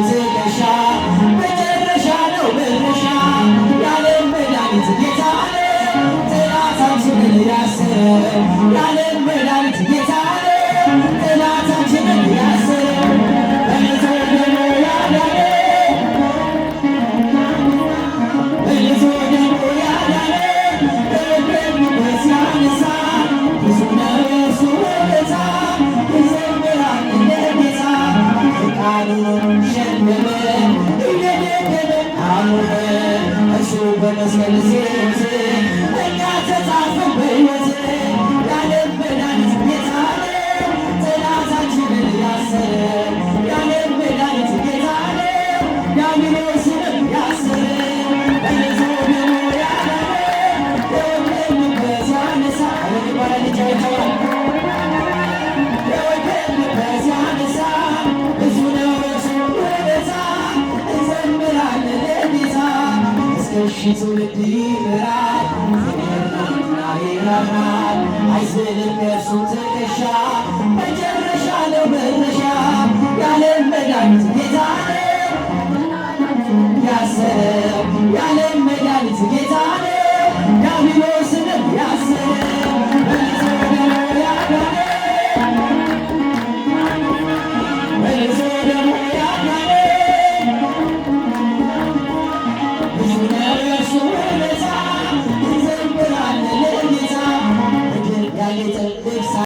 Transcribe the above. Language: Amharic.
ትከሻ መጨረሻ ነው መድረሻ የዓለም መድኃኒት ጌታ ነው ጠላታችንን ያሰረ የዓለም መድኃኒት ጌታ ነው ጠላታችንን ያሰረ በልቶ ደግሞ ያዳነ በልቶ ደግሞ ያዳነ በወደቅንበት ያነሳ ብዙ ነው የእርሱ ውለታ ይዘምራል ለጌታ ቃሉን ሸለመ እየደገመ አኖረ እርሱ በመስቀል ሲሞት እኛ ተጻፈን በሕይወት የዓለም መድኃኒት ጌታ ነው ጠላታችንን ያሰረ የዓለም መድኃኒት ጌታ ነው ዲያብሎስንም ያሰረ በልቶ ደግሞ ያዳነ በወደቅንበት ያነሳ ይባላል ይጫወተዋል በወደቅንበት ያነሳ ብዙ ነው የእርሱ ውለታ እንዘምራለን ለጌታ እስከ ሺህ ትውልድ ይምራል ይገርማልና ይራራል አይዝልም የእርሱ ትከሻ መጨረሻ ነው መድረሻ የዓለም መድኃኒት ጌታ ነው ያሰረ የዓለም መድኃኒት ጌታ ነው ዲያብሎስንም ያሰረ በልቶ ደግሞ ያዳነ በልቶ ደግሞ ያዳነ ብዙ ነው የእርሱ ውለታ እንዘምራለን ለጌታ ምድር ያጌጠ ልብስ